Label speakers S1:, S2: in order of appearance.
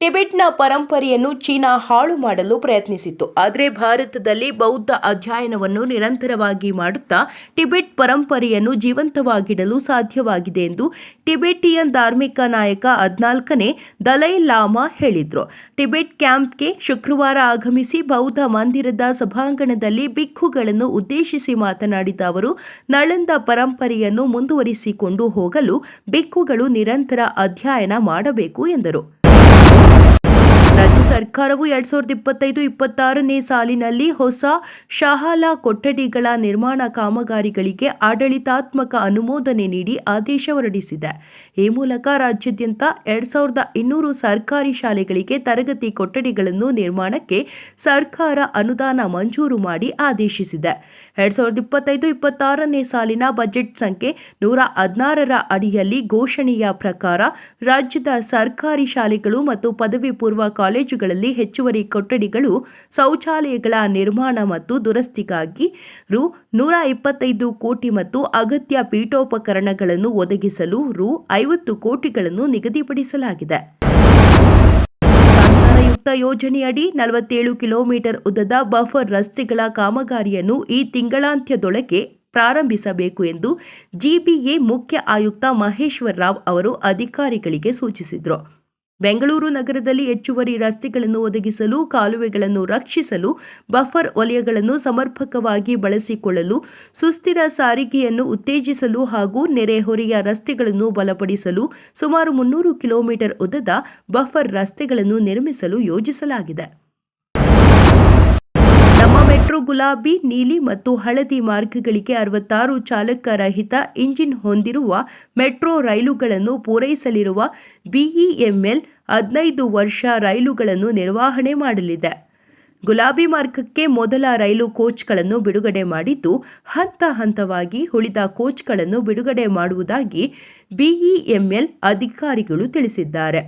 S1: ಟಿಬೆಟ್ನ ಪರಂಪರೆಯನ್ನು ಚೀನಾ ಹಾಳು ಮಾಡಲು ಪ್ರಯತ್ನಿಸಿತ್ತು. ಆದರೆ ಭಾರತದಲ್ಲಿ ಬೌದ್ಧ ಅಧ್ಯಯನವನ್ನು ನಿರಂತರವಾಗಿ ಮಾಡುತ್ತಾ ಟಿಬೆಟ್ ಪರಂಪರೆಯನ್ನು ಜೀವಂತವಾಗಿಡಲು ಸಾಧ್ಯವಾಗಿದೆ ಎಂದು ಟಿಬೆಟಿಯನ್ ಧಾರ್ಮಿಕ ನಾಯಕ 14ನೇ ದಲೈ ಲಾಮಾ ಹೇಳಿದರು. ಟಿಬೆಟ್ ಕ್ಯಾಂಪ್ಗೆ ಶುಕ್ರವಾರ ಆಗಮಿಸಿ ಬೌದ್ಧ ಮಂದಿರದ ಸಭಾಂಗಣದಲ್ಲಿ ಭಿಕ್ಕುಗಳನ್ನು ಉದ್ದೇಶಿಸಿ ಮಾತನಾಡಿದ ಅವರು, ನಳಂದ ಪರಂಪರೆಯನ್ನು ಮುಂದುವರಿಸಿಕೊಂಡು ಹೋಗಲು ಭಿಕ್ಕುಗಳು ನಿರಂತರ ಅಧ್ಯಯನ ಮಾಡಬೇಕು ಎಂದರು. ರಾಜ್ಯ ಸರ್ಕಾರವು 2025-26ನೇ ಸಾಲಿನಲ್ಲಿ ಹೊಸ ಶಹಾಲಾ ಕೊಠಡಿಗಳ ನಿರ್ಮಾಣ ಕಾಮಗಾರಿಗಳಿಗೆ ಆಡಳಿತಾತ್ಮಕ ಅನುಮೋದನೆ ನೀಡಿ ಆದೇಶ ಹೊರಡಿಸಿದೆ. ಈ ಮೂಲಕ ರಾಜ್ಯಾದ್ಯಂತ 2200 ಸರ್ಕಾರಿ ಶಾಲೆಗಳಿಗೆ ತರಗತಿ ಕೊಠಡಿಗಳನ್ನು ನಿರ್ಮಾಣಕ್ಕೆ ಸರ್ಕಾರ ಅನುದಾನ ಮಂಜೂರು ಮಾಡಿ ಆದೇಶಿಸಿದೆ. 2025-26ನೇ ಸಾಲಿನ ಬಜೆಟ್ ಸಂಖ್ಯೆ 116ರ ಅಡಿಯಲ್ಲಿ ಘೋಷಣೆಯ ಪ್ರಕಾರ ರಾಜ್ಯದ ಸರ್ಕಾರಿ ಶಾಲೆಗಳು ಮತ್ತು ಪದವಿ ಪೂರ್ವ ಕಾಲೇಜುಗಳಲ್ಲಿ ಹೆಚ್ಚುವರಿ ಕೊಠಡಿಗಳು, ಶೌಚಾಲಯಗಳ ನಿರ್ಮಾಣ ಮತ್ತು ದುರಸ್ತಿಗಾಗಿ ರೂ. 125 ಕೋಟಿ ಮತ್ತು ಅಗತ್ಯ ಪೀಠೋಪಕರಣಗಳನ್ನು ಒದಗಿಸಲು ರೂ. 50 ಕೋಟಿಗಳನ್ನು ನಿಗದಿಪಡಿಸಲಾಗಿದೆ. ಸಂಚಾರಯುಕ್ತ ಯೋಜನೆಯಡಿ 47 ಕಿಲೋಮೀಟರ್ ಉದ್ದದ ಬಫರ್ ರಸ್ತೆಗಳ ಕಾಮಗಾರಿಯನ್ನು ಈ ತಿಂಗಳಾಂತ್ಯದೊಳಗೆ ಪ್ರಾರಂಭಿಸಬೇಕು ಎಂದು ಜಿಬಿಎ ಮುಖ್ಯ ಆಯುಕ್ತ ಮಹೇಶ್ವರ್ ರಾವ್ ಅವರು ಅಧಿಕಾರಿಗಳಿಗೆ ಸೂಚಿಸಿದರು. ಬೆಂಗಳೂರು ನಗರದಲ್ಲಿ ಹೆಚ್ಚುವರಿ ರಸ್ತೆಗಳನ್ನು ಒದಗಿಸಲು, ಕಾಲುವೆಗಳನ್ನು ರಕ್ಷಿಸಲು, ಬಫರ್ ವಲಯಗಳನ್ನು ಸಮರ್ಪಕವಾಗಿ ಬಳಸಿಕೊಳ್ಳಲು, ಸುಸ್ಥಿರ ಸಾರಿಗೆಯನ್ನು ಉತ್ತೇಜಿಸಲು ಹಾಗೂ ನೆರೆಹೊರೆಯ ರಸ್ತೆಗಳನ್ನು ಬಲಪಡಿಸಲು ಸುಮಾರು 300 ಕಿಲೋಮೀಟರ್ ಉದ್ದದ ಬಫರ್ ರಸ್ತೆಗಳನ್ನು ನಿರ್ಮಿಸಲು ಯೋಜಿಸಲಾಗಿದೆ. ನಮ್ಮ ಮೆಟ್ರೋ ಗುಲಾಬಿ, ನೀಲಿ ಮತ್ತು ಹಳದಿ ಮಾರ್ಗಗಳಿಗೆ 66 ಚಾಲಕ ರಹಿತ ಇಂಜಿನ್ ಹೊಂದಿರುವ ಮೆಟ್ರೋ ರೈಲುಗಳನ್ನು ಪೂರೈಸಲಿರುವ ಬಿಇಎಂಎಲ್ 15 ವರ್ಷ ರೈಲುಗಳನ್ನು ನಿರ್ವಹಣೆ ಮಾಡಲಿದೆ. ಗುಲಾಬಿ ಮಾರ್ಗಕ್ಕೆ ಮೊದಲ ರೈಲು ಕೋಚ್ಗಳನ್ನು ಬಿಡುಗಡೆ ಮಾಡಿದ್ದು, ಹಂತ ಹಂತವಾಗಿ ಉಳಿದ ಕೋಚ್ಗಳನ್ನು ಬಿಡುಗಡೆ ಮಾಡುವುದಾಗಿ ಬಿಇಎಂಎಲ್ ಅಧಿಕಾರಿಗಳು ತಿಳಿಸಿದ್ದಾರೆ.